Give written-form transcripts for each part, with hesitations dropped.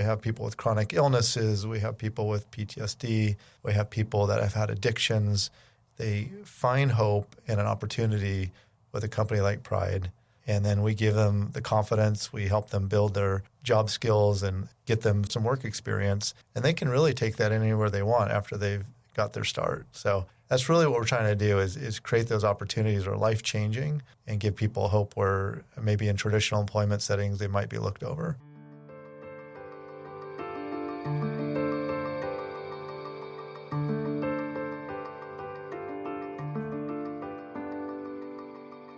have people with chronic illnesses. We have people with PTSD. We have people that have had addictions. They find hope and an opportunity with a company like Pride. And then we give them the confidence. We help them build their job skills and get them some work experience. And they can really take that anywhere they want after they've got their start. So that's really what we're trying to do is create those opportunities that are life-changing and give people hope where maybe in traditional employment settings they might be looked over.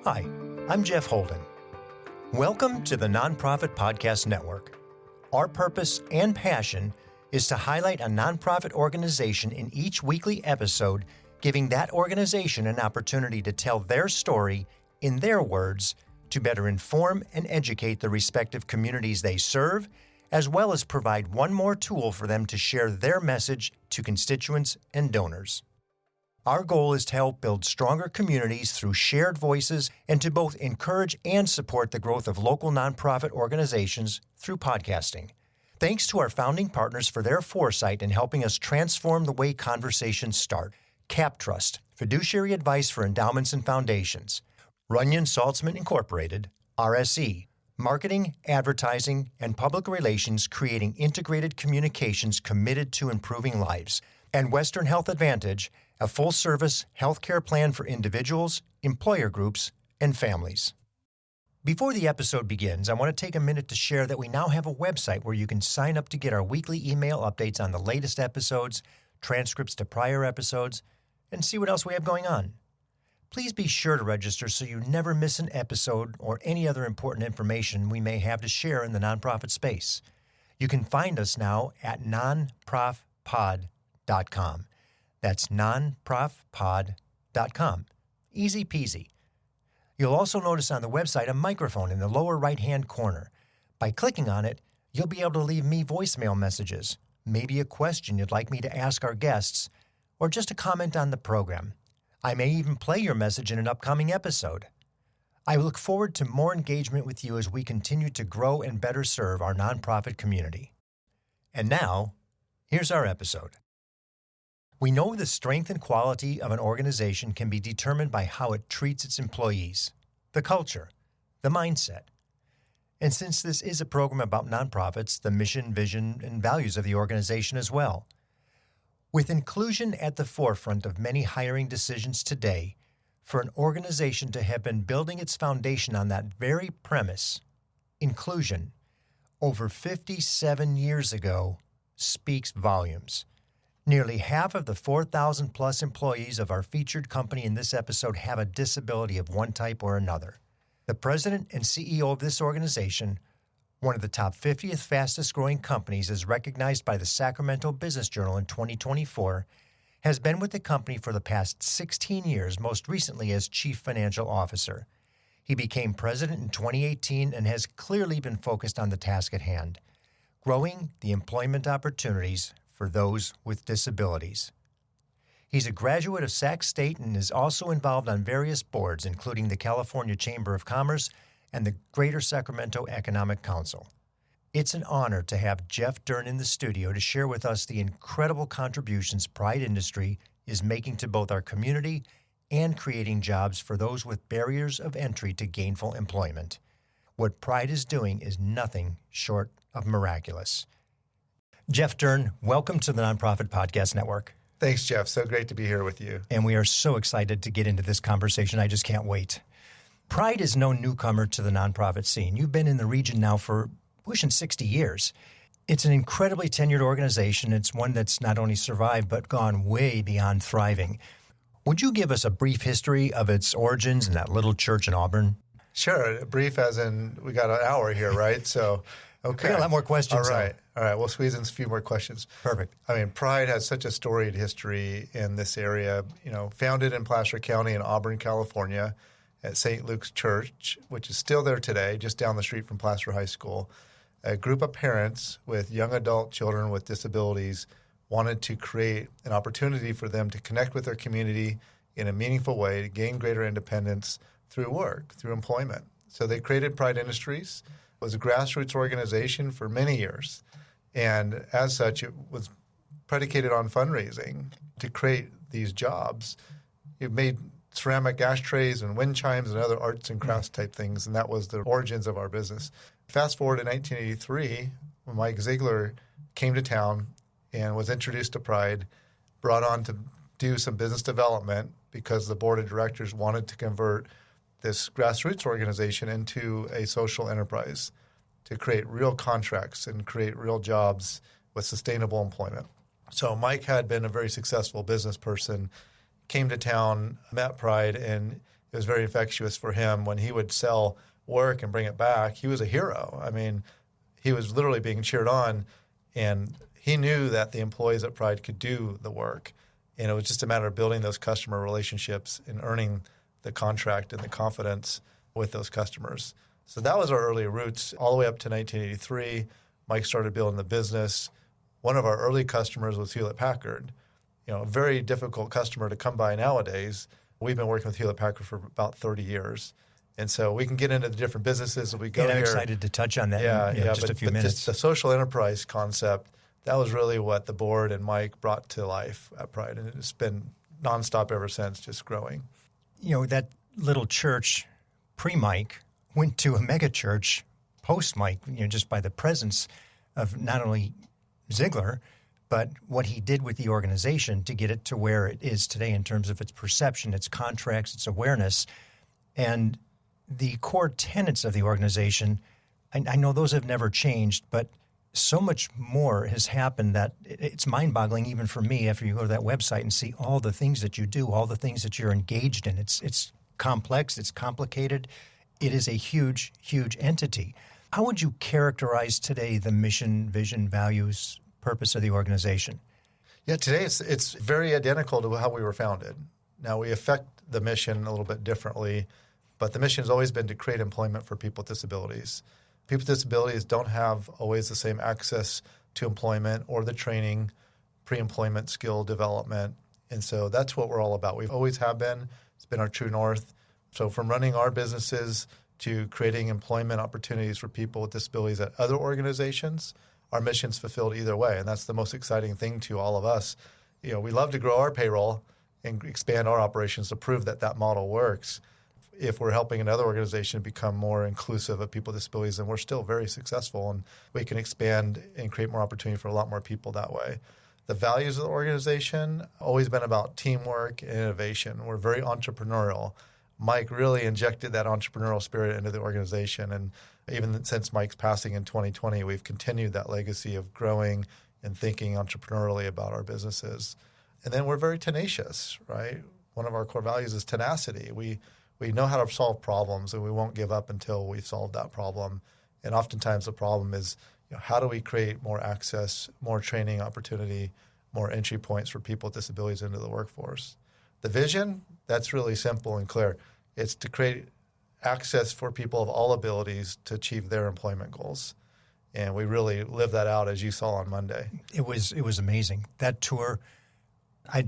Hi, I'm Jeff Holden. Welcome to the Nonprofit Podcast Network. Our purpose and passion is to highlight a nonprofit organization in each weekly episode, giving that organization an opportunity to tell their story in their words to better inform and educate the respective communities they serve, as well as provide one more tool for them to share their message to constituents and donors. Our goal is to help build stronger communities through shared voices and to both encourage and support the growth of local nonprofit organizations through podcasting. Thanks to our founding partners for their foresight in helping us transform the way conversations start. CapTrust, fiduciary advice for endowments and foundations. Runyon Saltzman Incorporated, RSE, marketing, advertising, and public relations creating integrated communications committed to improving lives. And Western Health Advantage, a full-service healthcare plan for individuals, employer groups, and families. Before the episode begins, I want to take a minute to share that we now have a website where you can sign up to get our weekly email updates on the latest episodes, transcripts to prior episodes, and see what else we have going on. Please be sure to register so you never miss an episode or any other important information we may have to share in the nonprofit space. You can find us now at nonprofpod.com. That's nonprofpod.com. Easy peasy. You'll also notice on the website a microphone in the lower right-hand corner. By clicking on it, you'll be able to leave me voicemail messages, maybe a question you'd like me to ask our guests, or just a comment on the program. I may even play your message in an upcoming episode. I look forward to more engagement with you as we continue to grow and better serve our nonprofit community. And now, here's our episode. We know the strength and quality of an organization can be determined by how it treats its employees, the culture, the mindset. And since this is a program about nonprofits, the mission, vision, and values of the organization as well. With inclusion at the forefront of many hiring decisions today, for an organization to have been building its foundation on that very premise, inclusion, over 57 years ago, speaks volumes. Nearly half of the 4,000 plus employees of our featured company in this episode have a disability of one type or another. The president and CEO of this organization, one of the top 50th fastest growing companies as recognized by the Sacramento Business Journal in 2024, has been with the company for the past 16 years, most recently as Chief Financial Officer. He became president in 2018 and has clearly been focused on the task at hand, growing the employment opportunities for those with disabilities. He's a graduate of Sac State and is also involved on various boards, including the California Chamber of Commerce and the Greater Sacramento Economic Council. It's an honor to have Jeff Dern in the studio to share with us the incredible contributions Pride Industry is making to both our community and creating jobs for those with barriers of entry to gainful employment. What Pride is doing is nothing short of miraculous. Jeff Dern, welcome to the Nonprofit Podcast Network. Thanks, Jeff. So great to be here with you. And we are so excited to get into this conversation. I just can't wait. Pride is no newcomer to the nonprofit scene. You've been in the region now for pushing 60 years. It's an incredibly tenured organization. It's one that's not only survived, but gone way beyond thriving. Would you give us a brief history of its origins in that little church in Auburn? Sure. Brief as in we got an hour here, right? So, okay. We got a lot more questions. All right. We'll squeeze in a few more questions. Perfect. I mean, Pride has such a storied history in this area. You know, founded in Placer County in Auburn, California, at St. Luke's Church, which is still there today, just down the street from Placer High School. A group of parents with young adult children with disabilities wanted to create an opportunity for them to connect with their community in a meaningful way, to gain greater independence through work, through employment. So they created Pride Industries. It was a grassroots organization for many years. And as such, it was predicated on fundraising to create these jobs. It made ceramic ashtrays and wind chimes and other arts and crafts type things, and that was the origins of our business. Fast forward to 1983, when Mike Ziegler came to town and was introduced to Pride, brought on to do some business development because the board of directors wanted to convert this grassroots organization into a social enterprise to create real contracts and create real jobs with sustainable employment. So Mike had been a very successful business person, came to town, met Pride, and it was very infectious for him. When he would sell work and bring it back, he was a hero. I mean, he was literally being cheered on, and he knew that the employees at Pride could do the work. And it was just a matter of building those customer relationships and earning the contract and the confidence with those customers. So that was our early roots all the way up to 1983. Mike started building the business. One of our early customers was Hewlett-Packard. A very difficult customer to come by nowadays. We've been working with Hewlett-Packard for about 30 years. And so we can get into the different businesses as we go here. I'm excited to touch on that in just a few minutes. The social enterprise concept, that was really what the board and Mike brought to life at Pride. And it's been nonstop ever since, just growing. That little church pre-Mike went to a mega church post-Mike, just by the presence of not only Ziegler, but what he did with the organization to get it to where it is today in terms of its perception, its contracts, its awareness. And the core tenets of the organization, I know those have never changed, but so much more has happened that it's mind-boggling even for me after you go to that website and see all the things that you do, all the things that you're engaged in. It's complex, it's complicated. It is a huge, huge entity. How would you characterize today the mission, vision, values, purpose of the organization? Yeah, today it's very identical to how we were founded. Now, we affect the mission a little bit differently, but the mission has always been to create employment for people with disabilities. People with disabilities don't have always the same access to employment or the training, pre-employment skill development. And so that's what we're all about. We've always have been. It's been our true north. So from running our businesses to creating employment opportunities for people with disabilities at other organizations, our mission's fulfilled either way, and that's the most exciting thing to all of us. We love to grow our payroll and expand our operations to prove that that model works. If we're helping another organization become more inclusive of people with disabilities, then we're still very successful, and we can expand and create more opportunity for a lot more people that way. The values of the organization always been about teamwork and innovation. We're very entrepreneurial. Mike really injected that entrepreneurial spirit into the organization, and even since Mike's passing in 2020, we've continued that legacy of growing and thinking entrepreneurially about our businesses. And then we're very tenacious, right? One of our core values is tenacity. We know how to solve problems, and we won't give up until we've solved that problem. And oftentimes the problem is, how do we create more access, more training opportunity, more entry points for people with disabilities into the workforce? The vision, that's really simple and clear. It's to create access for people of all abilities to achieve their employment goals. And we really live that out, as you saw on Monday. It was amazing. That tour, I'm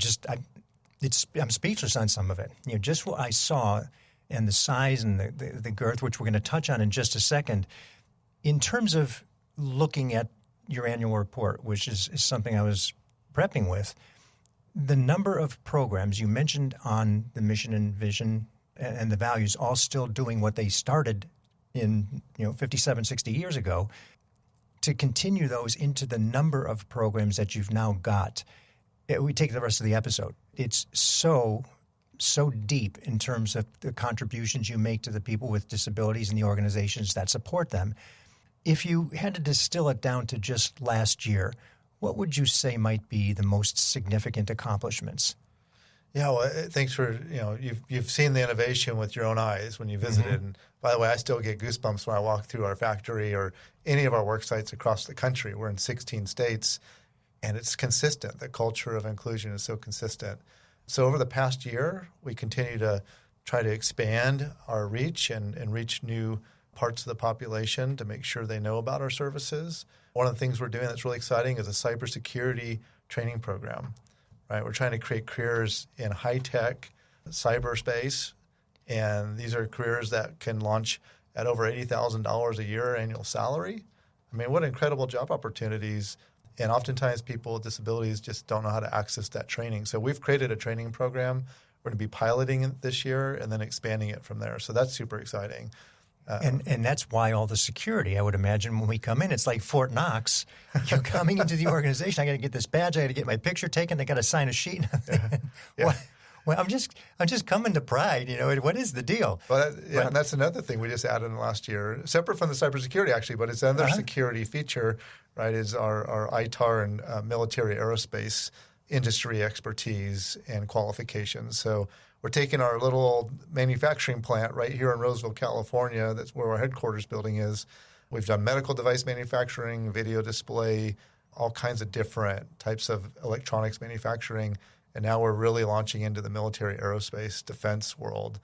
speechless on some of it. Just what I saw and the size and the girth, which we're going to touch on in just a second. In terms of looking at your annual report, which is something I was prepping with, the number of programs you mentioned on the mission and vision and the values all still doing what they started in 57, 60 years ago, to continue those into the number of programs that you've now got. We take the rest of the episode. It's so deep in terms of the contributions you make to the people with disabilities and the organizations that support them. If you had to distill it down to just last year, what would you say might be the most significant accomplishments? Yeah, well, thanks for, you've seen the innovation with your own eyes when you visited. Mm-hmm. And by the way, I still get goosebumps when I walk through our factory or any of our work sites across the country. We're in 16 states, and it's consistent. The culture of inclusion is so consistent. So over the past year, we continue to try to expand our reach and reach new parts of the population to make sure they know about our services. One of the things we're doing that's really exciting is a cybersecurity training program. Right? We're trying to create careers in high-tech cyberspace, and these are careers that can launch at over $80,000 a year annual salary. I mean, what incredible job opportunities. And oftentimes people with disabilities just don't know how to access that training. So we've created a training program. We're going to be piloting it this year and then expanding it from there. So that's super exciting. And that's why all the security, I would imagine, when we come in, it's like Fort Knox. You're coming into the organization. I got to get this badge. I got to get my picture taken. I got to sign a sheet. Yeah. Well, I'm just coming to Pride. What is the deal? Well, and that's another thing we just added in the last year, separate from the cybersecurity actually, but it's another security feature, right? Is our ITAR and military aerospace industry expertise and qualifications. So we're taking our little manufacturing plant right here in Roseville, California. That's where our headquarters building is. We've done medical device manufacturing, video display, all kinds of different types of electronics manufacturing. And now we're really launching into the military aerospace defense world,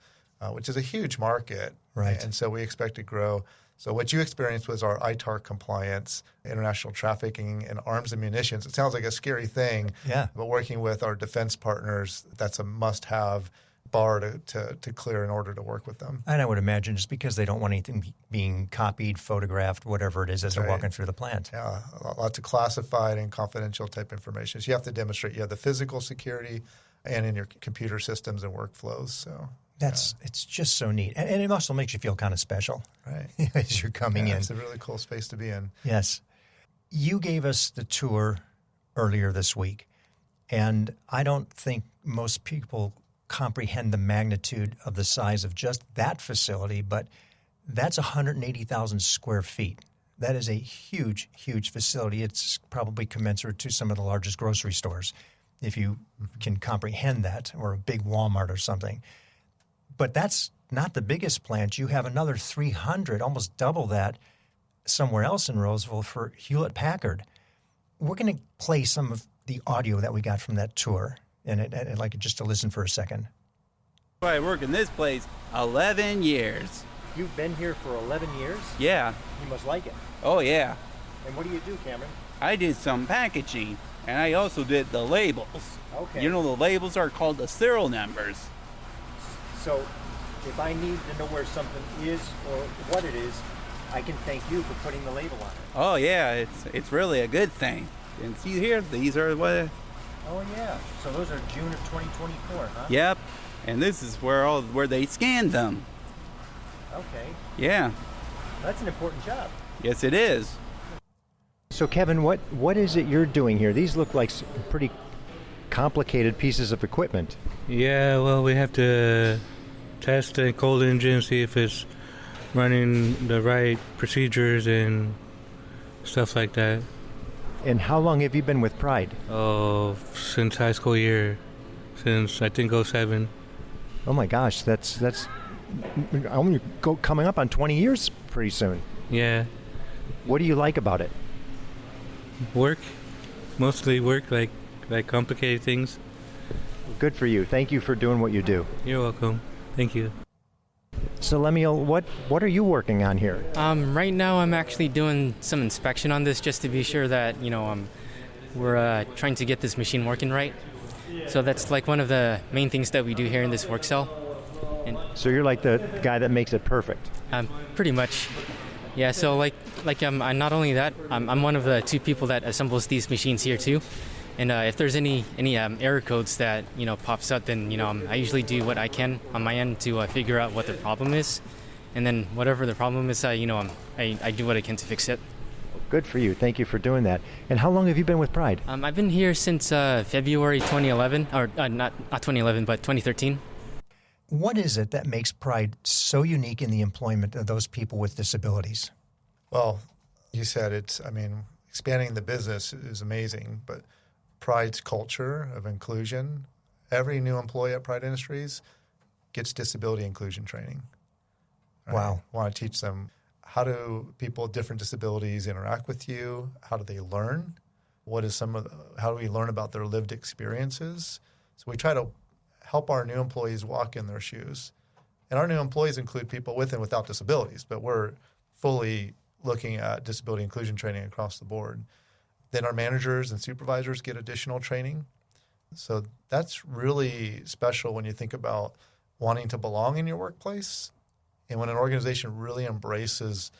which is a huge market. Right. And so we expect to grow. So what you experienced was our ITAR compliance, international trafficking, and arms and munitions. It sounds like a scary thing. Yeah. But working with our defense partners, that's a must-have bar to clear in order to work with them. And I would imagine just because they don't want anything being copied, photographed, whatever it is, as they're walking through the plant. Yeah, lots of classified and confidential type information. So you have to demonstrate you have the physical security and in your computer systems and workflows. So it's just so neat. And it also makes you feel kind of special. Right. As you're coming in. It's a really cool space to be in. Yes. You gave us the tour earlier this week, and I don't think most people comprehend the magnitude of the size of just that facility, but that's 180,000 square feet. That is a huge, huge facility. It's probably commensurate to some of the largest grocery stores, if you can comprehend that, or a big Walmart or something. But that's not the biggest plant. You have another 300, almost double that, somewhere else in Roseville for Hewlett-Packard. We're going to play some of the audio that we got from that tour, and I'd like just to listen for a second. I work in this place 11 years. You've been here for 11 years? Yeah. You must like it. Oh, yeah. And what do you do, Cameron? I did some packaging, and I also did the labels. Okay. You know, the labels are called the serial numbers. So if I need to know where something is or what it is, I can thank you for putting the label on it. Oh, yeah, it's really a good thing. And see here, these are what... Oh, yeah. So those are June of 2024, huh? Yep. And this is where they scanned them. Okay. Yeah. That's an important job. Yes, it is. So, Kevin, what is it you're doing here? These look like pretty complicated pieces of equipment. Yeah, well, we have to test the cold engine, see if it's running the right procedures and stuff like that. And how long have you been with Pride? Oh, since high school year, since I think 07. Oh my gosh, that's I'm coming up on 20 years pretty soon. Yeah. What do you like about it? Work, mostly work, like complicated things. Good for you. Thank you for doing what you do. You're welcome. Thank you. So Lemuel, what are you working on here? Right now I'm actually doing some inspection on this just to be sure that, we're trying to get this machine working right. So that's like one of the main things that we do here in this work cell. And so you're like the guy that makes it perfect? Pretty much. Yeah, so like not only that, I'm one of the two people that assembles these machines here too. And if there's any error codes that pops up, then I usually do what I can on my end to figure out what the problem is, and then whatever the problem is, I do what I can to fix it. Good for you. Thank you for doing that. And how long have you been with Pride? I've been here since February 2011, or not 2011, but 2013. What is it that makes Pride so unique in the employment of those people with disabilities? Well, you said expanding the business is amazing, but Pride's culture of inclusion, every new employee at Pride Industries gets disability inclusion training. Right? Wow. I want to teach them, how do people with different disabilities interact with you? How do they learn? How do we learn about their lived experiences? So we try to help our new employees walk in their shoes. And our new employees include people with and without disabilities, but we're fully looking at disability inclusion training across the board. Then our managers and supervisors get additional training. So that's really special when you think about wanting to belong in your workplace. And when an organization really embraces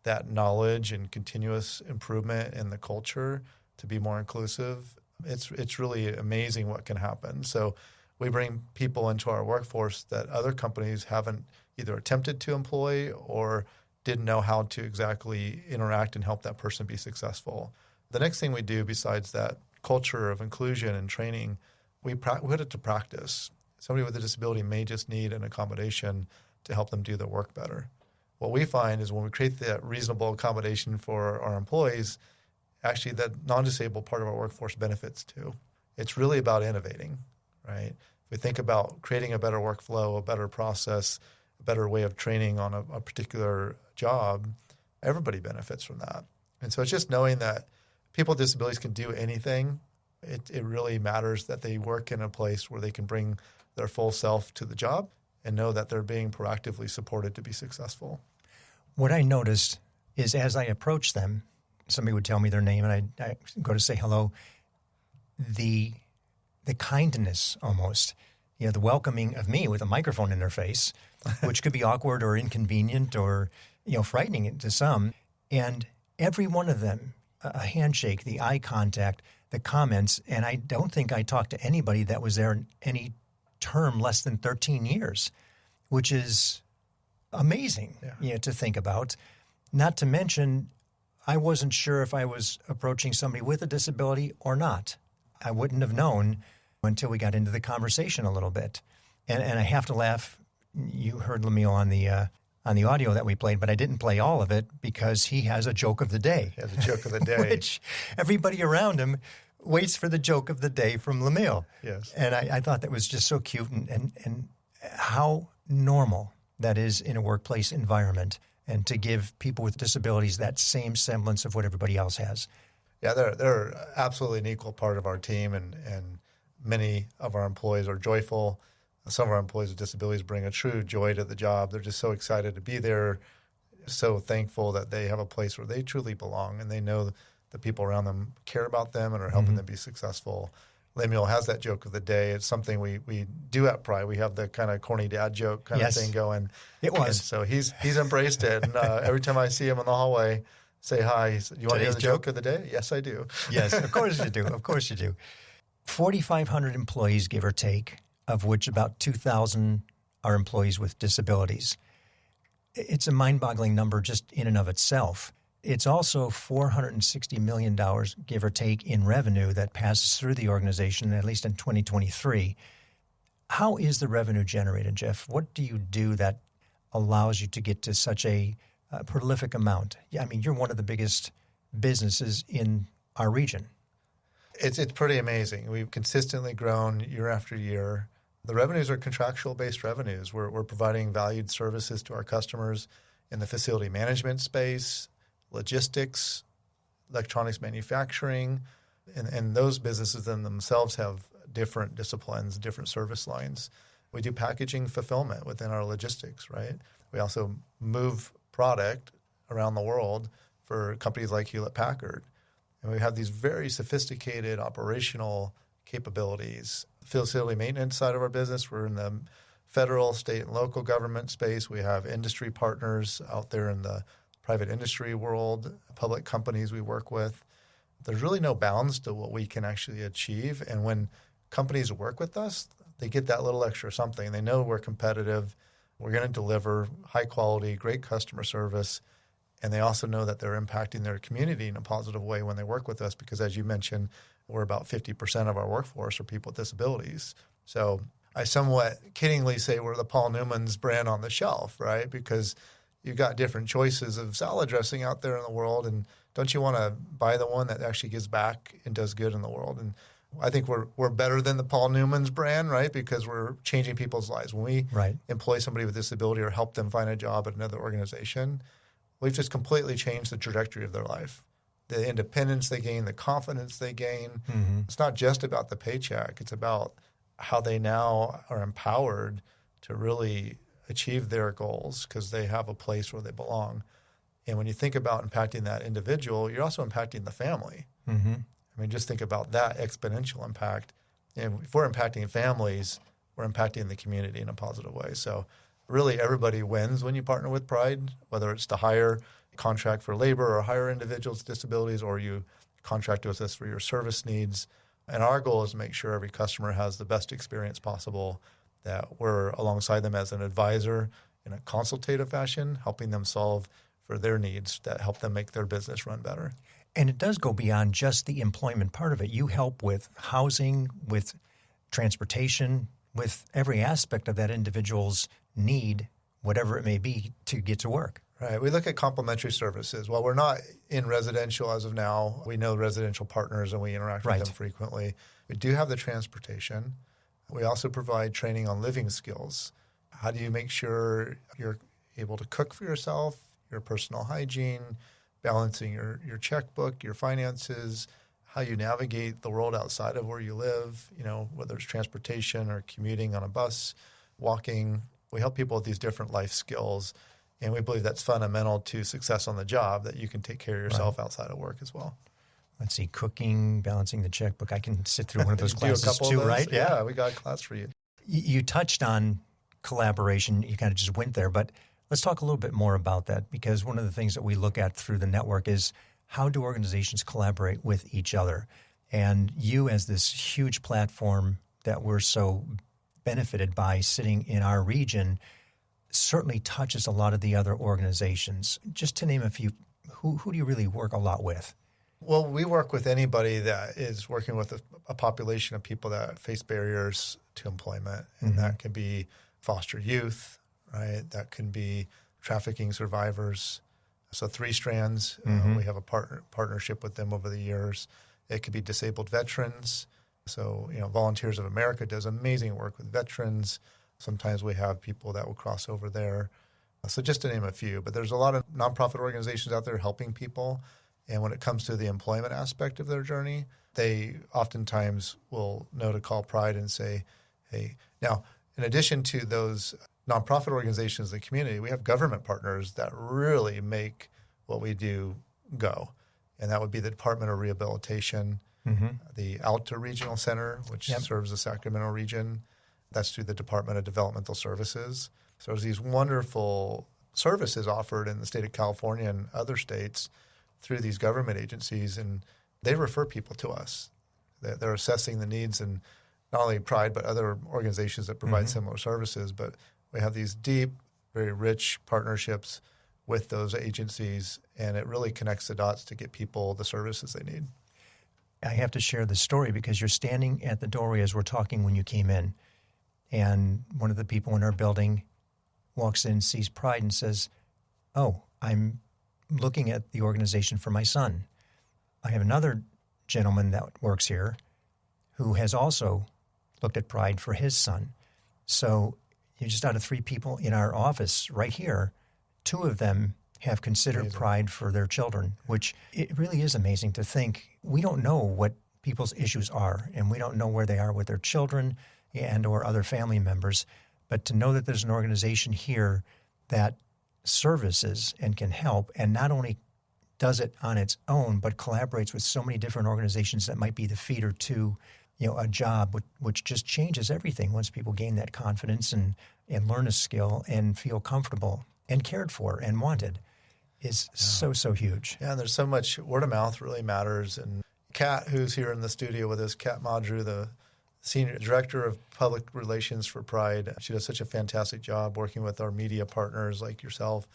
that knowledge and continuous improvement in the culture to be more inclusive, it's really amazing what can happen. So we bring people into our workforce that other companies haven't either attempted to employ or didn't know how to exactly interact and help that person be successful. The next thing we do besides that culture of inclusion and training, we put it to practice. Somebody with a disability may just need an accommodation to help them do their work better. What we find is when we create that reasonable accommodation for our employees, actually that non-disabled part of our workforce benefits too. It's really about innovating, right? If we think about creating a better workflow, a better process, a better way of training on a particular job, everybody benefits from that. And so it's just knowing that people with disabilities can do anything. It really matters that they work in a place where they can bring their full self to the job and know that they're being proactively supported to be successful. What I noticed is as I approach them, somebody would tell me their name and I go to say hello, the kindness almost, the welcoming of me with a microphone in their face, which could be awkward or inconvenient or, frightening to some. And every one of them, a handshake, the eye contact, the comments, and I don't think I talked to anybody that was there any term less than 13 years, which is amazing to think about. Not to mention, I wasn't sure if I was approaching somebody with a disability or not. I wouldn't have known until we got into the conversation a little bit. And I have to laugh. You heard Lemuel on the audio that we played, but I didn't play all of it because he has a joke of the day. He has a joke of the day. Which everybody around him waits for the joke of the day from Lemuel. Yes. And I thought that was just so cute and how normal that is in a workplace environment and to give people with disabilities that same semblance of what everybody else has. Yeah, they're absolutely an equal part of our team, and many of our employees are joyful. Some of our employees with disabilities bring a true joy to the job. They're just so excited to be there, so thankful that they have a place where they truly belong, and they know the people around them care about them and are helping them be successful. Lemuel has that joke of the day. It's something we do at Pride. We have the kind of corny dad joke kind of thing going. It was. And so he's embraced it. And every time I see him in the hallway, say hi. He said, you want to hear the joke of the day? Yes, I do. Yes, of course you do. Of course you do. 4,500 employees, give or take, of which about 2,000 are employees with disabilities. It's a mind-boggling number just in and of itself. It's also $460 million, give or take, in revenue that passes through the organization, at least in 2023. How is the revenue generated, Jeff? What do you do that allows you to get to such a prolific amount? I mean, you're one of the biggest businesses in our region. It's pretty amazing. We've consistently grown year after year. The revenues are contractual-based revenues. We're providing valued services to our customers in the facility management space, logistics, electronics manufacturing, and those businesses in themselves have different disciplines, different service lines. We do packaging fulfillment within our logistics, right? We also move product around the world for companies like Hewlett-Packard. And we have these very sophisticated operational capabilities. Facility maintenance side of our business, we're in the federal, state, and local government space. We have industry partners out there in the private industry world, public companies we work with. There's really no bounds to what we can actually achieve. And when companies work with us, they get that little extra something. They know we're competitive. We're going to deliver high quality, great customer service. And they also know that they're impacting their community in a positive way when they work with us because, as you mentioned, we're about 50% of our workforce are people with disabilities. So I somewhat kiddingly say we're the Paul Newman's brand on the shelf, right? Because you've got different choices of salad dressing out there in the world, and don't you want to buy the one that actually gives back and does good in the world? And I think we're better than the Paul Newman's brand, right? Because we're changing people's lives. When we employ somebody with disability or help them find a job at another organization, we've just completely changed the trajectory of their life. The independence they gain, the confidence they gain. It's not just about the paycheck. It's about how they now are empowered to really achieve their goals because they have a place where they belong. And when you think about impacting that individual, you're also impacting the family. I mean, just think about that exponential impact. And if we're impacting families, we're impacting the community in a positive way. So Really, everybody wins when you partner with Pride, whether it's to hire, contract for labor, or hire individuals with disabilities, or you contract with us for your service needs. And our goal is to make sure every customer has the best experience possible, that we're alongside them as an advisor in a consultative fashion, helping them solve for their needs that help them make their business run better. And it does go beyond just the employment part of it. You help with housing, with transportation, with every aspect of that individual's need, whatever it may be, to get to work. Right. We look at complementary services. While we're not in residential as of now, we know residential partners and we interact with them frequently. We do have the transportation. We also provide training on living skills. How do you make sure you're able to cook for yourself, your personal hygiene, balancing your checkbook, your finances, how you navigate the world outside of where you live, whether it's transportation or commuting on a bus, walking. We help people with these different life skills. And we believe that's fundamental to success on the job, that you can take care of yourself outside of work as well. Let's see, cooking, balancing the checkbook. I can sit through one of those classes do a couple too, of those? right? Yeah, we got a class for you. You touched on collaboration. You kind of just went there, but let's talk a little bit more about that, because one of the things that we look at through the network is how do organizations collaborate with each other? And you, as this huge platform that we're so benefited by sitting in our region, certainly touches a lot of the other organizations. Just to name a few, who do you really work a lot with? Well, we work with anybody that is working with a population of people that face barriers to employment. And that can be foster youth, right? That can be trafficking survivors. So 3 strands. We have a partnership with them over the years. It could be disabled veterans. So, Volunteers of America does amazing work with veterans. Sometimes we have people that will cross over there. So just to name a few, but there's a lot of nonprofit organizations out there helping people. And when it comes to the employment aspect of their journey, they oftentimes will know to call Pride and say, hey, now, in addition to those nonprofit organizations in the community, we have government partners that really make what we do go. And that would be the Department of Rehabilitation, the Alta Regional Center, which serves the Sacramento region. That's through the Department of Developmental Services. So there's these wonderful services offered in the state of California and other states through these government agencies, and they refer people to us. They're assessing the needs, and not only Pride, but other organizations that provide similar services. But we have these deep, very rich partnerships with those agencies, and it really connects the dots to get people the services they need. I have to share the story because you're standing at the doorway as we're talking when you came in. And one of the people in our building walks in, sees Pride, and says, oh, I'm looking at the organization for my son. I have another gentleman that works here who has also looked at Pride for his son. So you're just out of 3 people in our office right here, 2 of them have considered Pride for their children, which it really is amazing to think. We don't know what people's issues are, and we don't know where they are with their children and or other family members. But to know that there's an organization here that services and can help, and not only does it on its own, but collaborates with so many different organizations that might be the feeder to, a job, which just changes everything once people gain that confidence and learn a skill and feel comfortable and cared for and wanted, is so huge. Yeah, and there's so much word of mouth really matters. And Kat, who's here in the studio with us, Kat Madru, the Senior Director of Public Relations for Pride. She does such a fantastic job working with our media partners like yourself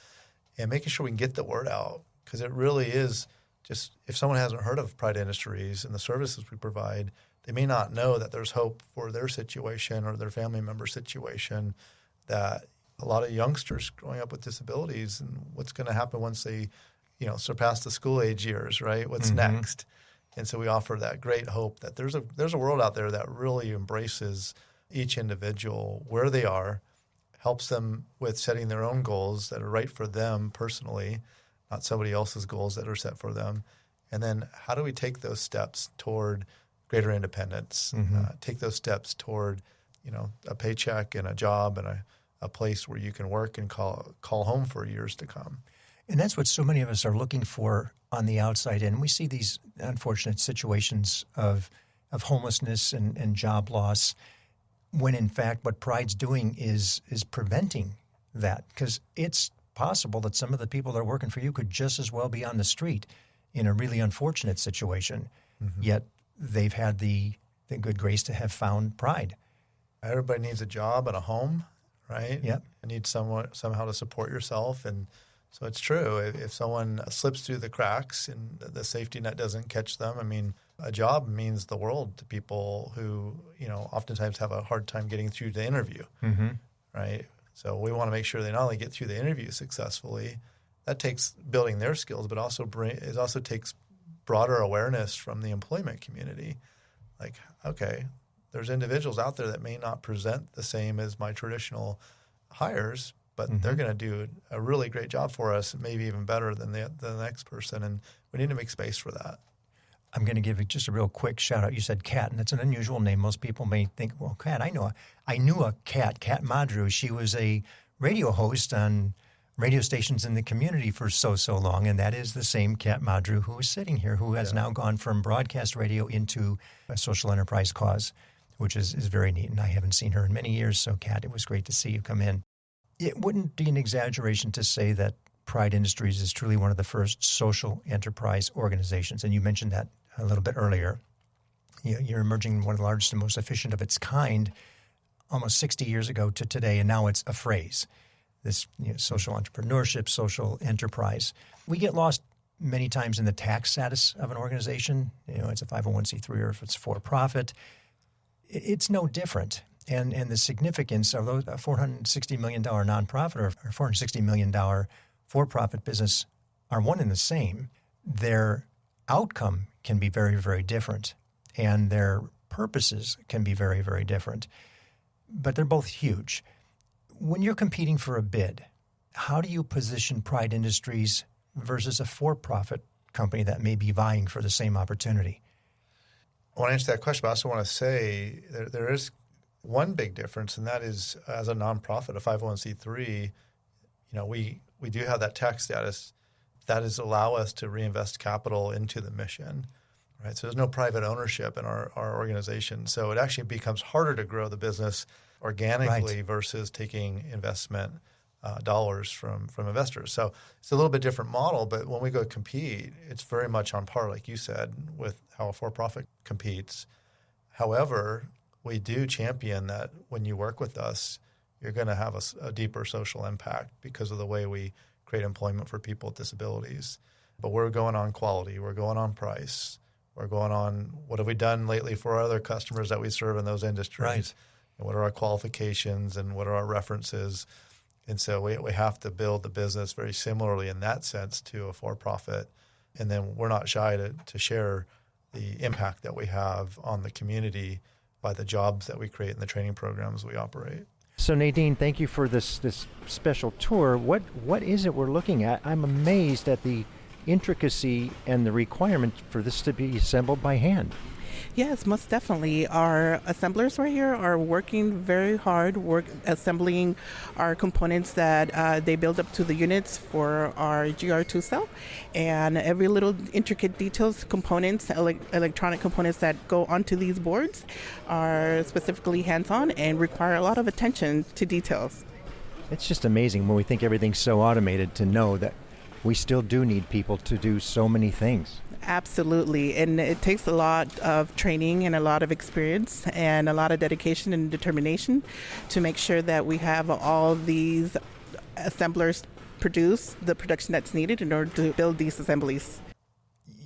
and making sure we can get the word out, because it really is just, if someone hasn't heard of Pride Industries and the services we provide, they may not know that there's hope for their situation or their family member situation, that a lot of youngsters growing up with disabilities and what's going to happen once they, surpass the school age years, right? What's next? And so we offer that great hope that there's a world out there that really embraces each individual where they are, helps them with setting their own goals that are right for them personally, not somebody else's goals that are set for them. And then how do we take those steps toward greater independence, take those steps toward, a paycheck and a job and a place where you can work and call home for years to come. And that's what so many of us are looking for on the outside in. We see these unfortunate situations of homelessness and job loss, when in fact what Pride's doing is preventing that? Because it's possible that some of the people that are working for you could just as well be on the street in a really unfortunate situation, yet they've had the good grace to have found Pride. Everybody needs a job and a home, right? Yep. You need somehow to support yourself. And so it's true. If someone slips through the cracks and the safety net doesn't catch them, I mean, a job means the world to people who, oftentimes have a hard time getting through the interview, right? So we want to make sure they not only get through the interview successfully, that takes building their skills, but it also takes broader awareness from the employment community. Like, okay, there's individuals out there that may not present the same as my traditional hires, but they're going to do a really great job for us, maybe even better than the next person, and we need to make space for that. I'm going to give you just a real quick shout out. You said Kat, and it's an unusual name. Most people may think, well, Kat, I knew a Kat Madru. She was a radio host on radio stations in the community for so long, and that is the same Kat Madru who is sitting here, who has now gone from broadcast radio into a social enterprise cause, which is very neat. And I haven't seen her in many years, so Kat, it was great to see you come in. It wouldn't be an exaggeration to say that Pride Industries is truly one of the first social enterprise organizations, and you mentioned that a little bit earlier. You're emerging one of the largest and most efficient of its kind almost 60 years ago to today, and now it's a phrase, this social entrepreneurship, social enterprise. We get lost many times in the tax status of an organization. It's a 501c3 or if it's for-profit. It's no different. And the significance of those $460 million nonprofit or $460 million for-profit business are one and the same. Their outcome can be very, very different, and their purposes can be very, very different. But they're both huge. When you're competing for a bid, how do you position Pride Industries versus a for-profit company that may be vying for the same opportunity? I want to answer that question, but I also want to say there is one big difference, and that is as a nonprofit, a 501c3, we do have that tax status. That is allow us to reinvest capital into the mission, right? So there's no private ownership in our organization. So it actually becomes harder to grow the business organically versus taking investment dollars from investors. So it's a little bit different model, but when we go compete, it's very much on par, like you said, with how a for-profit competes. However, we do champion that when you work with us, you're going to have a deeper social impact because of the way we create employment for people with disabilities. But we're going on quality. We're going on price. We're going on what have we done lately for our other customers that we serve in those industries. Right. And what are our qualifications and what are our references? And so we have to build the business very similarly in that sense to a for-profit. And then we're not shy to share the impact that we have on the community by the jobs that we create and the training programs we operate. So Nadine, thank you for this special tour. What is it we're looking at? I'm amazed at the intricacy and the requirement for this to be assembled by hand. Yes, most definitely. Our assemblers right here are working very hard, assembling our components that they build up to the units for our GR2 cell. And every little intricate details, components, electronic components that go onto these boards are specifically hands-on and require a lot of attention to details. It's just amazing when we think everything's so automated to know that we still do need people to do so many things. Absolutely. And it takes a lot of training and a lot of experience and a lot of dedication and determination to make sure that we have all these assemblers produce the production that's needed in order to build these assemblies.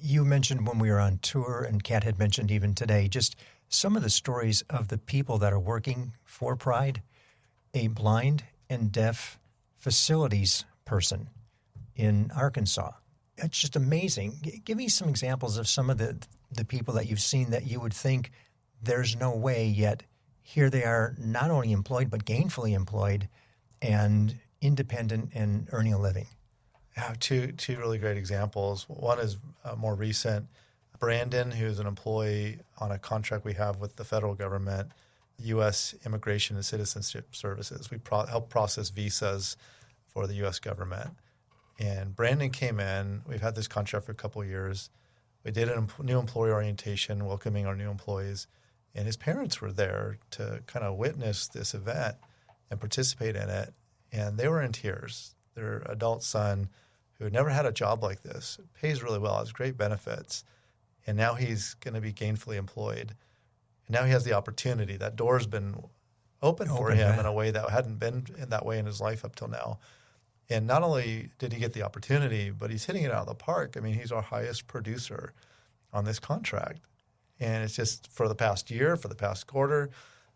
You mentioned when we were on tour, and Kat had mentioned even today, just some of the stories of the people that are working for Pride. A blind and deaf facilities person in Arkansas. It's just amazing. Give me some examples of some of the people that you've seen that you would think there's no way, yet here they are not only employed but gainfully employed and independent and earning a living. I have two really great examples. One is more recent. Brandon, who's an employee on a contract we have with the federal government, U.S. Immigration and Citizenship Services. We help process visas for the U.S. government. And Brandon came in. We've had this contract for a couple of years. We did a new employee orientation, welcoming our new employees. And his parents were there to kind of witness this event and participate in it. and they were in tears. Their adult son, who had never had a job like this, pays really well, has great benefits, and now he's going to be gainfully employed. And now he has the opportunity. That door's been open for him in a way that hadn't been in that way in his life up till now. And not only did he get the opportunity, but he's hitting it out of the park. I mean, he's our highest producer on this contract. And it's just for the past year, for the past quarter.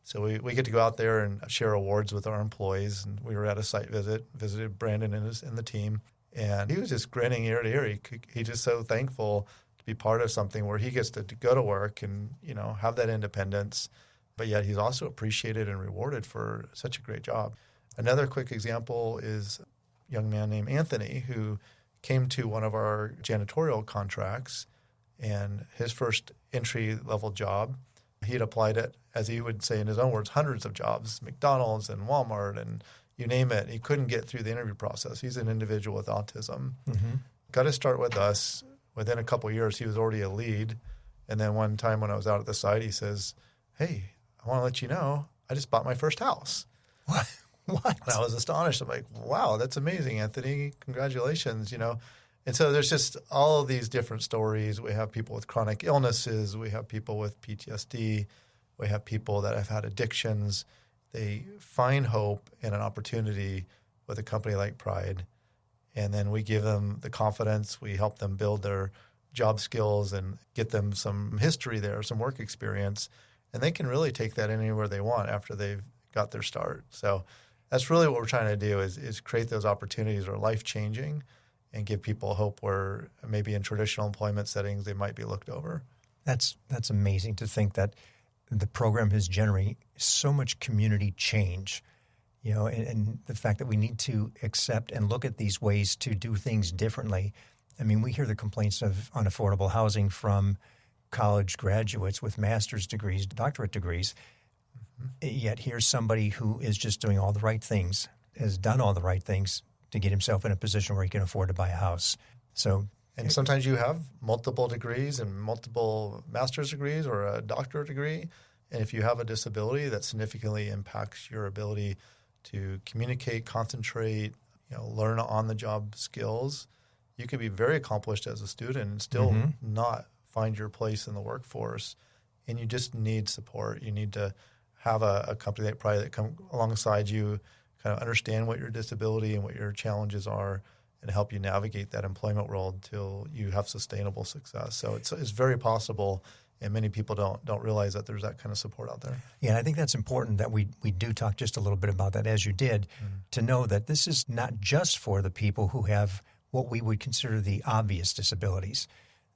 So we get to go out there and share awards with our employees. And we were at a site visit, visited Brandon and the team. And he was just grinning ear to ear. He's just so thankful to be part of something where he gets to go to work and, have that independence. But yet he's also appreciated and rewarded for such a great job. Another quick example is a young man named Anthony who came to one of our janitorial contracts, and his first entry-level job, he had applied it, as he would say in his own words, hundreds of jobs, McDonald's and Walmart and you name it. He couldn't get through the interview process. He's an individual with autism. Mm-hmm. Got to start with us. Within a couple of years, he was already a lead. And then one time when I was out at the site, he says, "Hey, I want to let you know, I just bought my first house." What? And I was astonished. I'm like, wow, that's amazing, Anthony. Congratulations, And so there's just all of these different stories. We have people with chronic illnesses. We have people with PTSD. We have people that have had addictions. They find hope and an opportunity with a company like Pride. And then we give them the confidence. We help them build their job skills and get them some history there, some work experience. And they can really take that anywhere they want after they've got their start. So that's really what we're trying to do is create those opportunities that are life-changing and give people hope where maybe in traditional employment settings they might be looked over. That's amazing to think that the program is generating so much community change, and the fact that we need to accept and look at these ways to do things differently. I mean, we hear the complaints of unaffordable housing from college graduates with master's degrees, doctorate degrees, yet here's somebody who is just doing all the right things, has done all the right things to get himself in a position where he can afford to buy a house. And sometimes you have multiple degrees and multiple master's degrees or a doctorate degree. And if you have a disability that significantly impacts your ability to communicate, concentrate, learn on-the-job skills, you can be very accomplished as a student and still not find your place in the workforce. And you just need support. You need to have a company like Pride that come alongside you, kind of understand what your disability and what your challenges are, and help you navigate that employment world till you have sustainable success. So it's very possible, and many people don't realize that there's that kind of support out there. Yeah, and I think that's important that we do talk just a little bit about that, as you did, to know that this is not just for the people who have what we would consider the obvious disabilities.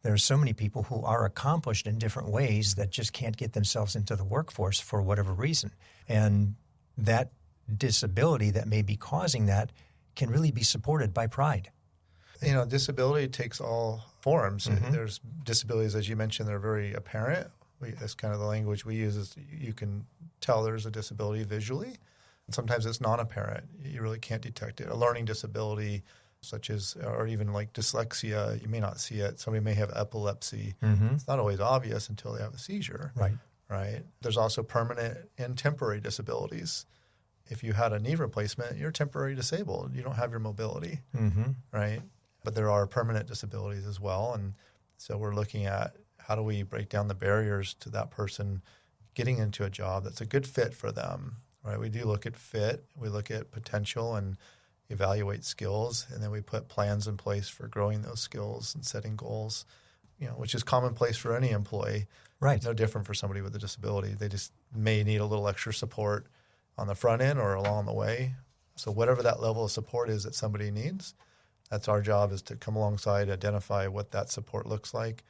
There are so many people who are accomplished in different ways that just can't get themselves into the workforce for whatever reason. And that disability that may be causing that can really be supported by Pride. Disability takes all forms. There's disabilities, as you mentioned, that are very apparent. That's kind of the language we use is you can tell there's a disability visually. And sometimes it's non-apparent. You really can't detect it. A learning disability such as, or even like dyslexia, you may not see it. Somebody may have epilepsy. It's not always obvious until they have a seizure. Right. There's also permanent and temporary disabilities. If you had a knee replacement, you're temporarily disabled. You don't have your mobility, right? But there are permanent disabilities as well. And so we're looking at how do we break down the barriers to that person getting into a job that's a good fit for them, right? We do look at fit. We look at potential and evaluate skills. And then we put plans in place for growing those skills and setting goals, which is commonplace for any employee. Right. No different for somebody with a disability. They just may need a little extra support on the front end or along the way. So whatever that level of support is that somebody needs, that's our job, is to come alongside, identify what that support looks like,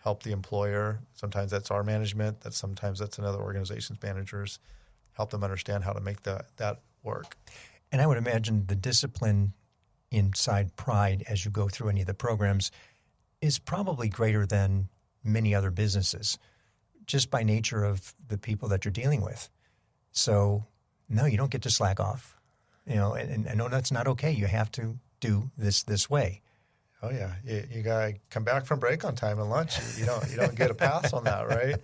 help the employer. Sometimes that's our management. Sometimes that's another organization's managers. Help them understand how to make that work. And I would imagine the discipline inside Pride as you go through any of the programs is probably greater than many other businesses, just by nature of the people that you're dealing with. So no, you don't get to slack off, and I know that's not okay. You have to do this way. Oh yeah, you gotta come back from break on time and lunch. You don't get a pass on that, right?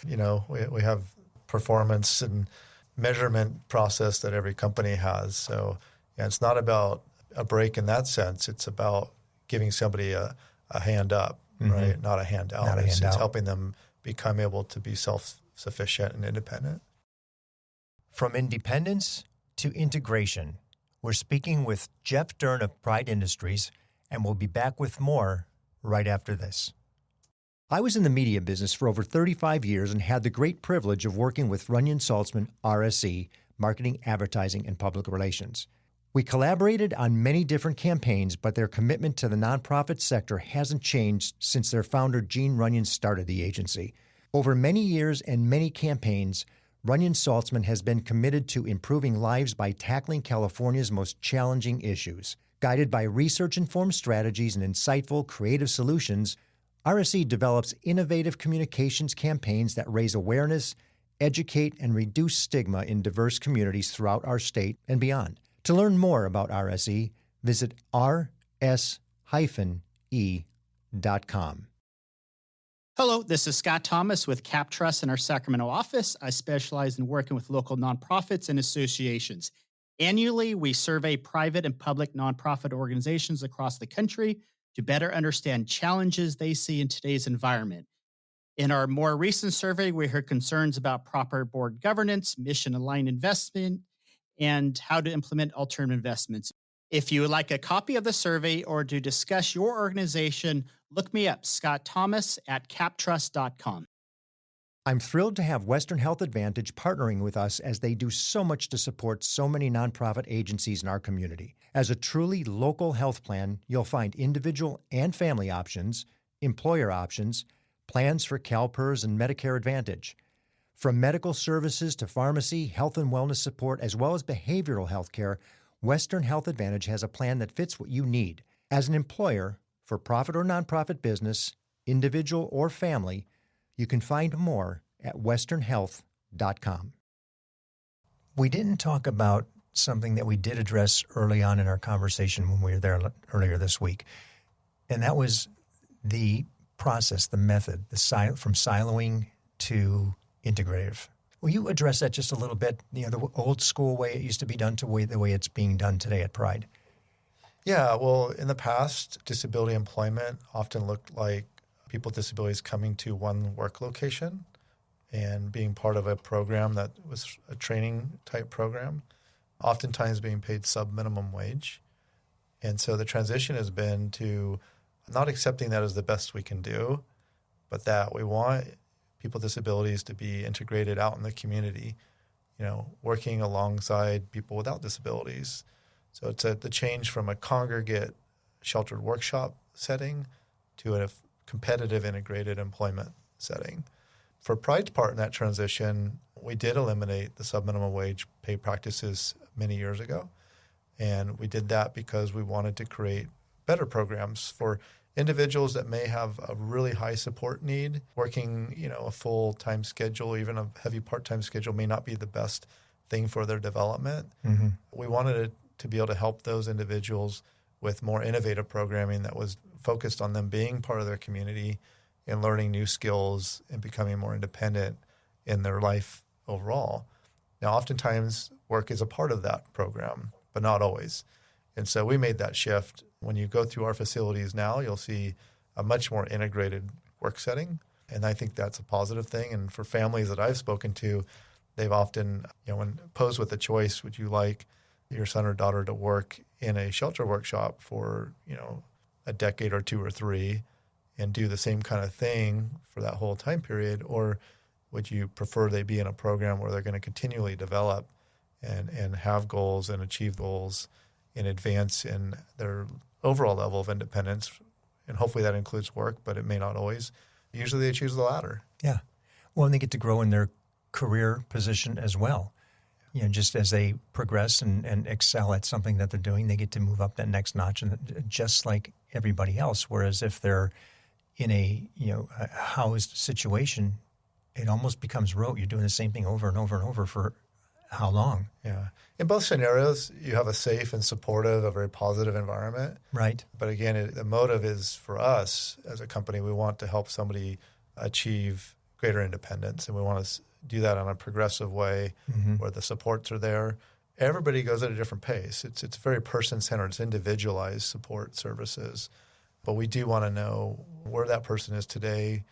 We have performance and measurement process that every company has. So And it's not about a break in that sense. It's about giving somebody a hand up, right? Not a handout. Not a It's handout. helping them become able to be self-sufficient and independent. From independence to integration, we're speaking with Jeff Dern of Pride Industries, and we'll be back with more right after this. I was in the media business for over 35 years and had the great privilege of working with Runyon Saltzman, RSE, Marketing, Advertising, and Public Relations. We collaborated on many different campaigns, but their commitment to the nonprofit sector hasn't changed since their founder, Gene Runyon, started the agency. Over many years and many campaigns, Runyon Saltzman has been committed to improving lives by tackling California's most challenging issues. Guided by research-informed strategies and insightful, creative solutions, RSE develops innovative communications campaigns that raise awareness, educate, and reduce stigma in diverse communities throughout our state and beyond. To learn more about RSE, visit rs-e.com. Hello, this is Scott Thomas with Cap Trust in our Sacramento office. I specialize in working with local nonprofits and associations. Annually, we survey private and public nonprofit organizations across the country to better understand challenges they see in today's environment. In our more recent survey, we heard concerns about proper board governance, mission-aligned investment, and how to implement alternative investments. If you would like a copy of the survey or to discuss your organization, look me up, Scott Thomas at captrust.com. I'm thrilled to have Western Health Advantage partnering with us as they do so much to support so many nonprofit agencies in our community. As a truly local health plan, you'll find individual and family options, employer options, plans for CalPERS and Medicare Advantage. From medical services to pharmacy, health and wellness support, as well as behavioral health care, Western Health Advantage has a plan that fits what you need. As an employer, for profit or nonprofit business, individual or family, you can find more at westernhealth.com. We didn't talk about something that we did address early on in our conversation when we were there earlier this week, and that was the process, the method, from siloing to integrative. Will you address that just a little bit, the old school way it used to be done to the way it's being done today at Pride? Yeah, well, in the past, disability employment often looked like people with disabilities coming to one work location and being part of a program that was a training type program, oftentimes being paid sub-minimum wage. And so the transition has been to not accepting that as the best we can do, but that we want people with disabilities to be integrated out in the community, working alongside people without disabilities. So it's the change from a congregate sheltered workshop setting to a competitive integrated employment setting. For Pride's part in that transition, we did eliminate the sub-minimum wage pay practices many years ago. And we did that because we wanted to create better programs for individuals that may have a really high support need. Working, a full-time schedule, even a heavy part-time schedule may not be the best thing for their development. Mm-hmm. We wanted to be able to help those individuals with more innovative programming that was focused on them being part of their community and learning new skills and becoming more independent in their life overall. Now, oftentimes, work is a part of that program, but not always. And so we made that shift. When you go through our facilities now, you'll see a much more integrated work setting. And I think that's a positive thing. And for families that I've spoken to, they've often, when posed with the choice, would you like your son or daughter to work in a shelter workshop for, a decade or two or three and do the same kind of thing for that whole time period? Or would you prefer they be in a program where they're going to continually develop and have goals and achieve goals and advance in their overall level of independence? And hopefully that includes work, but it may not always. Usually they choose the latter. Yeah. Well, and they get to grow in their career position as well. Just as they progress and excel at something that they're doing, they get to move up that next notch, and just like everybody else. Whereas if they're in a housed situation, it almost becomes rote. You're doing the same thing over and over and over for how long? Yeah. In both scenarios, you have a safe and supportive, a very positive environment. Right. But again, the motive is for us as a company, we want to help somebody achieve greater independence, and we want to do that in a progressive way where the supports are there, everybody goes at a different pace. It's very person-centered. It's individualized support services. But we do want to know where that person is today,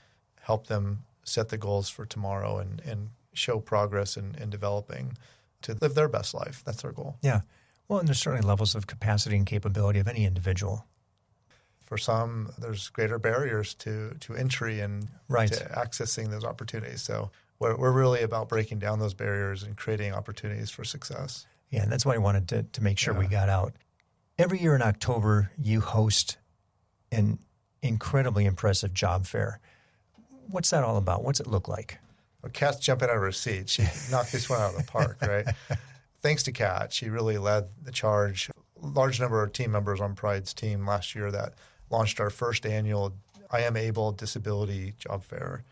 help them set the goals for tomorrow and show progress in developing to live their best life. That's our goal. Yeah. Well, and there's certainly levels of capacity and capability of any individual. For some, there's greater barriers to entry and Right. to accessing those opportunities. So we're really about breaking down those barriers and creating opportunities for success. Yeah, and that's why I wanted to make sure we got out. Every year in October, you host an incredibly impressive job fair. What's that all about? What's it look like? Well, Kat's jumping out of her seat. She knocked this one out of the park, right? Thanks to Kat, she really led the charge. A large number of team members on Pride's team last year that launched our first annual I Am Able Disability Job Fair.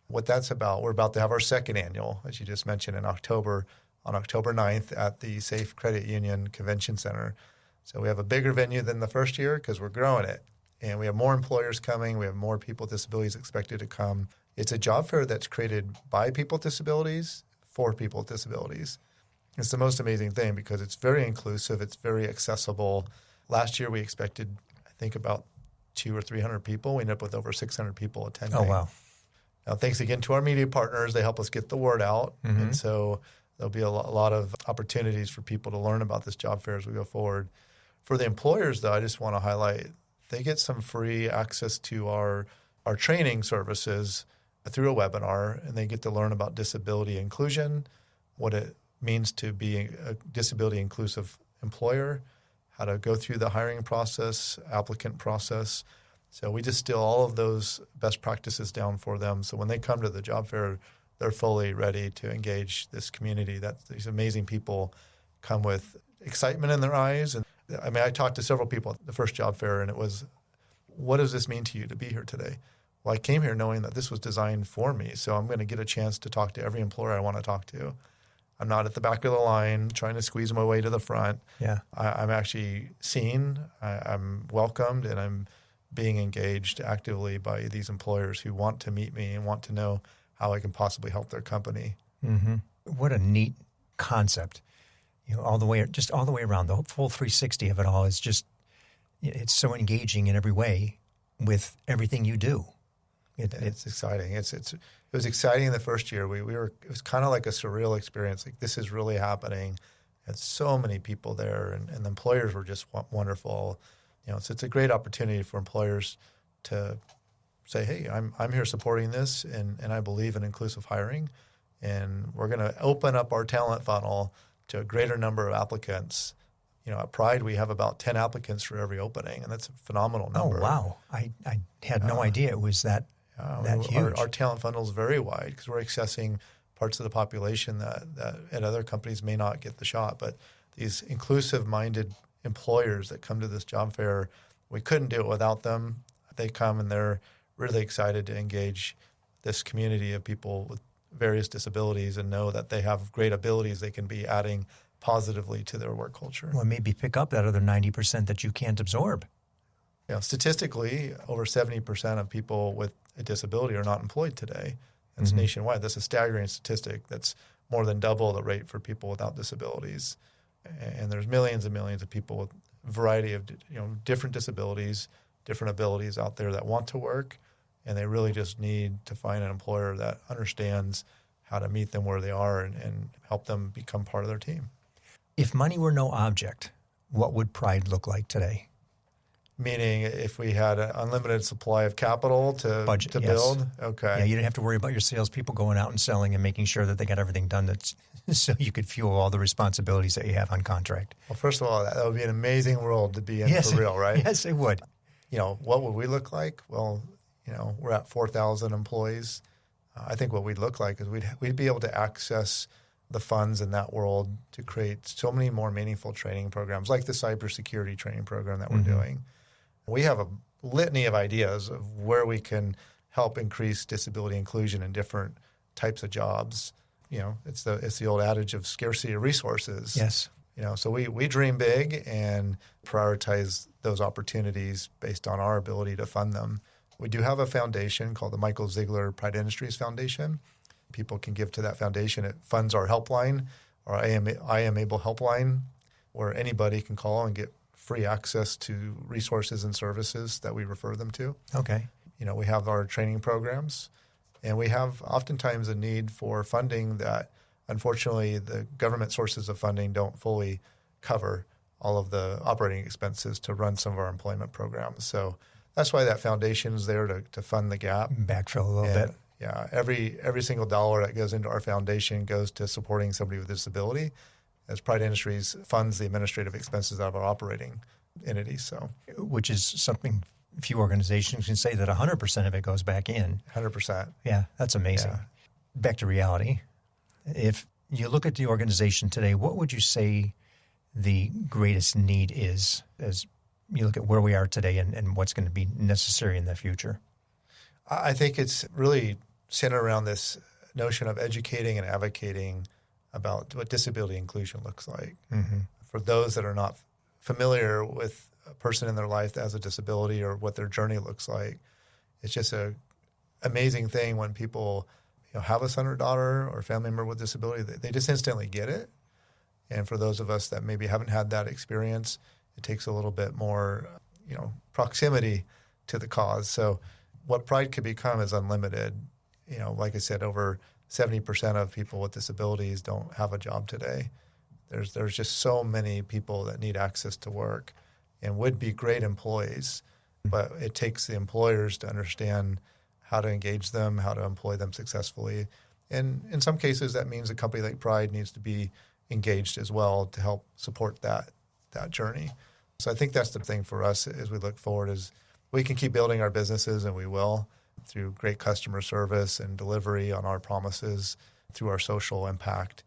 What that's about, we're about to have our second annual, as you just mentioned, in October, on October 9th at the Safe Credit Union Convention Center. So we have a bigger venue than the first year because we're growing it. And we have more employers coming. We have more people with disabilities expected to come. It's a job fair that's created by people with disabilities for people with disabilities. It's the most amazing thing because it's very inclusive. It's very accessible. Last year we expected, I think, about 200 or 300 people. We ended up with over 600 people attending. Oh, wow. Now, thanks again to our media partners. They help us get the word out. Mm-hmm. And so there'll be a lot of opportunities for people to learn about this job fair as we go forward. For the employers, though, I just want to highlight they get some free access to our training services through a webinar, and they get to learn about disability inclusion, what it means to be a disability inclusive employer, how to go through the hiring process, applicant process. So we distill all of those best practices down for them. So when they come to the job fair, they're fully ready to engage this community. That these amazing people come with excitement in their eyes. And I mean, I talked to several people at the first job fair, and it was, what does this mean to you to be here today? Well, I came here knowing that this was designed for me, so I'm going to get a chance to talk to every employer I want to talk to. I'm not at the back of the line trying to squeeze my way to the front. Yeah, I'm actually seen, I'm welcomed, and I'm being engaged actively by these employers who want to meet me and want to know how I can possibly help their company. Mm-hmm. What a neat concept. You know, all the way around, the full 360 of it all is just, it's so engaging in every way with everything you do. It's exciting. It was exciting the first year. It was kind of like a surreal experience. Like, this is really happening. And so many people there, and the employers were just wonderful. You know, so it's a great opportunity for employers to say, hey, I'm here supporting this, and I believe in inclusive hiring, and we're going to open up our talent funnel to a greater number of applicants. You know, at Pride, we have about 10 applicants for every opening, and that's a phenomenal number. Oh, wow. I had no idea it was that huge. Our talent funnel is very wide because we're accessing parts of the population that at other companies may not get the shot. But these inclusive-minded employers that come to this job fair, we couldn't do it without them. They come and they're really excited to engage this community of people with various disabilities and know that they have great abilities they can be adding positively to their work culture. Well, maybe pick up that other 90% that you can't absorb. You know, statistically, over 70% of people with a disability are not employed today. That's nationwide. That's a staggering statistic. That's more than double the rate for people without disabilities. And there's millions and millions of people with a variety of different disabilities, different abilities out there that want to work, and they really just need to find an employer that understands how to meet them where they are and help them become part of their team. If money were no object, what would Pride look like today? Meaning if we had an unlimited supply of capital to build? Okay. Yeah, you didn't have to worry about your salespeople going out and selling and making sure that they got everything done that's so you could fuel all the responsibilities that you have on contract. Well, first of all, that would be an amazing world to be in for real, right? Yes, it would. You know, what would we look like? Well, we're at 4,000 employees. I think what we'd look like is we'd be able to access the funds in that world to create so many more meaningful training programs, like the cybersecurity training program that we're doing. We have a litany of ideas of where we can help increase disability inclusion in different types of jobs. You know, it's the old adage of scarcity of resources. Yes. You know, so we dream big and prioritize those opportunities based on our ability to fund them. We do have a foundation called the Mike Ziegler Pride Industries Foundation. People can give to that foundation. It funds our helpline, our I Am Able helpline, where anybody can call and get free access to resources and services that we refer them to. Okay. We have our training programs, and we have oftentimes a need for funding that, unfortunately, the government sources of funding don't fully cover all of the operating expenses to run some of our employment programs. So that's why that foundation is there to fund the gap. Backfill a little bit. Yeah, every single dollar that goes into our foundation goes to supporting somebody with disability, as Pride Industries funds the administrative expenses out of our operating entities. So, which is something few organizations can say, that 100% of it goes back in. 100%. Yeah, that's amazing. Yeah. Back to reality. If you look at the organization today, what would you say the greatest need is as you look at where we are today and what's going to be necessary in the future? I think it's really centered around this notion of educating and advocating about what disability inclusion looks like. Mm-hmm. For those that are not familiar with a person in their life that has a disability or what their journey looks like, it's just an amazing thing when people have a son or daughter or family member with disability. They just instantly get it. And for those of us that maybe haven't had that experience, it takes a little bit more proximity to the cause. So what Pride could become is unlimited. Like I said, over 70% of people with disabilities don't have a job today. There's just so many people that need access to work and would be great employees, but it takes the employers to understand how to engage them, how to employ them successfully. And in some cases, that means a company like Pride needs to be engaged as well to help support that journey. So I think that's the thing for us as we look forward is we can keep building our businesses, and we will, through great customer service and delivery on our promises, through our social impact.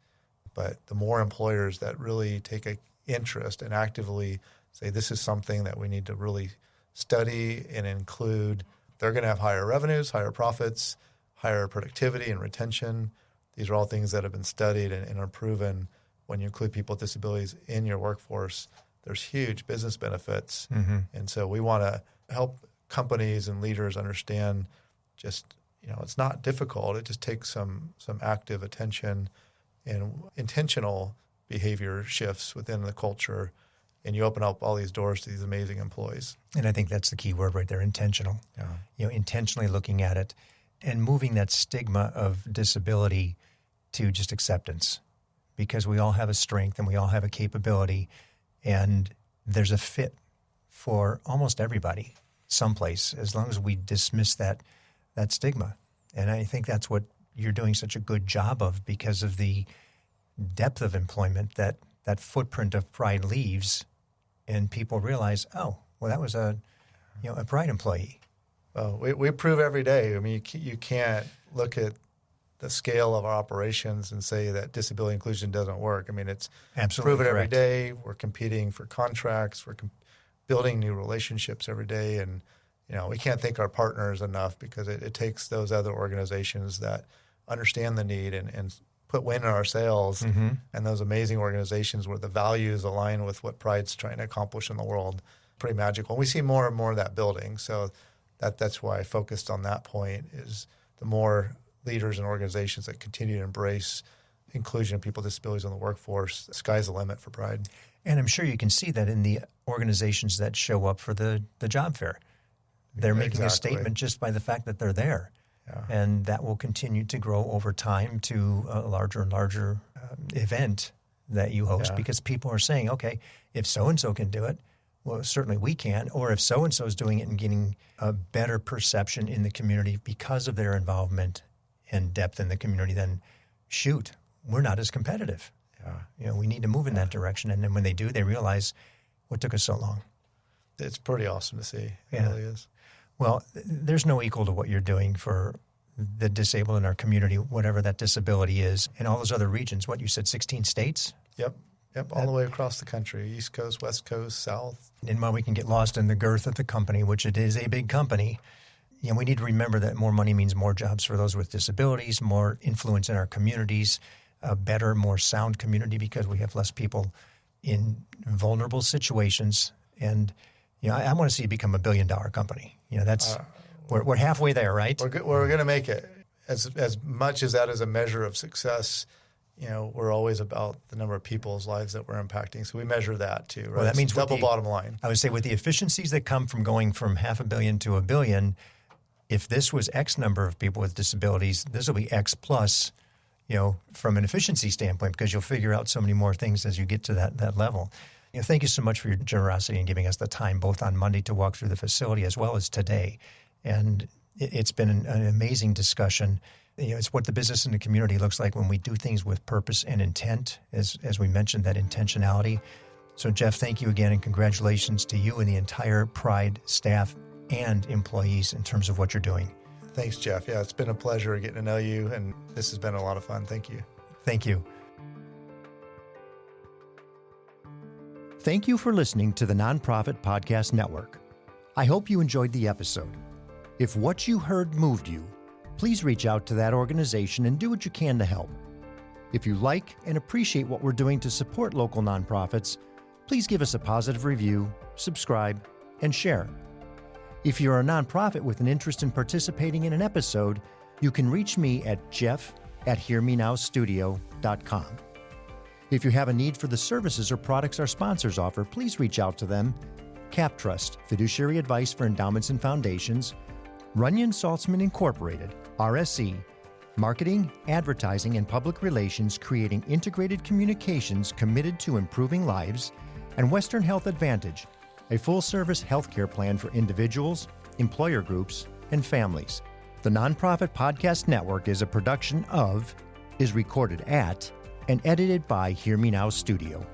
But the more employers that really take an interest and actively say this is something that we need to really study and include, they're going to have higher revenues, higher profits, higher productivity and retention. These are all things that have been studied and are proven. When you include people with disabilities in your workforce, there's huge business benefits. Mm-hmm. And so we want to help companies and leaders understand just, it's not difficult. It just takes some active attention and intentional behavior shifts within the culture, and you open up all these doors to these amazing employees. And I think that's the key word right there, intentional. Yeah. Intentionally looking at it and moving that stigma of disability to just acceptance, because we all have a strength and we all have a capability, and there's a fit for almost everybody someplace, as long as we dismiss that stigma. And I think that's what you're doing such a good job of, because of the depth of employment that footprint of Pride leaves, and people realize, oh, well, that was a Pride employee. Well, we prove every day. I mean, you can't look at the scale of our operations and say that disability inclusion doesn't work. I mean, it's absolutely proven correct. every day. We're competing for contracts. We're building new relationships every day. And, we can't thank our partners enough, because it takes those other organizations that understand the need and put wind in our sails, mm-hmm. and those amazing organizations where the values align with what Pride's trying to accomplish in the world. Pretty magical. And we see more and more of that building. So that's why I focused on that point, is the more leaders and organizations that continue to embrace inclusion of people with disabilities in the workforce, the sky's the limit for Pride. And I'm sure you can see that in the organizations that show up for the job fair. They're making a statement just by the fact that they're there. Yeah. And that will continue to grow over time to a larger and larger event that you host, because people are saying, okay, if so-and-so can do it, well, certainly we can. Or if so-and-so is doing it and getting a better perception in the community because of their involvement and depth in the community, then shoot, we're not as competitive. Yeah. We need to move in that direction. And then when they do, they realize what took us so long. It's pretty awesome to see. It really is. Well, there's no equal to what you're doing for the disabled in our community, whatever that disability is, and all those other regions. What you said, 16 states? Yep, all the way across the country, East Coast, West Coast, South. And while we can get lost in the girth of the company, which it is a big company, we need to remember that more money means more jobs for those with disabilities, more influence in our communities, a better, more sound community, because we have less people in vulnerable situations. And I want to see it become $1 billion company. That's we're halfway there, right? We're going to make it. As much as that is a measure of success, we're always about the number of people's lives that we're impacting. So we measure that too, right? Well, that means double bottom line. I would say with the efficiencies that come from going from $500 million to $1 billion, if this was X number of people with disabilities, this will be X plus, from an efficiency standpoint, because you'll figure out so many more things as you get to that level. Thank you so much for your generosity in giving us the time, both on Monday to walk through the facility as well as today. And it's been an amazing discussion. It's what the business and the community looks like when we do things with purpose and intent, as we mentioned, that intentionality. So, Jeff, thank you again, and congratulations to you and the entire Pride staff and employees in terms of what you're doing. Thanks, Jeff. Yeah, it's been a pleasure getting to know you, and this has been a lot of fun. Thank you. Thank you. Thank you for listening to the Nonprofit Podcast Network. I hope you enjoyed the episode. If what you heard moved you, please reach out to that organization and do what you can to help. If you like and appreciate what we're doing to support local nonprofits, please give us a positive review, subscribe, and share. If you're a nonprofit with an interest in participating in an episode, you can reach me at jeff@hearmenowstudio.com. If you have a need for the services or products our sponsors offer, please reach out to them. CapTrust, fiduciary advice for endowments and foundations. Runyon Saltzman Incorporated, RSC, marketing, advertising, and public relations, creating integrated communications committed to improving lives. And Western Health Advantage, a full-service healthcare plan for individuals, employer groups, and families. The Nonprofit Podcast Network is a production of, is recorded at, and edited by Hear Me Now Studio.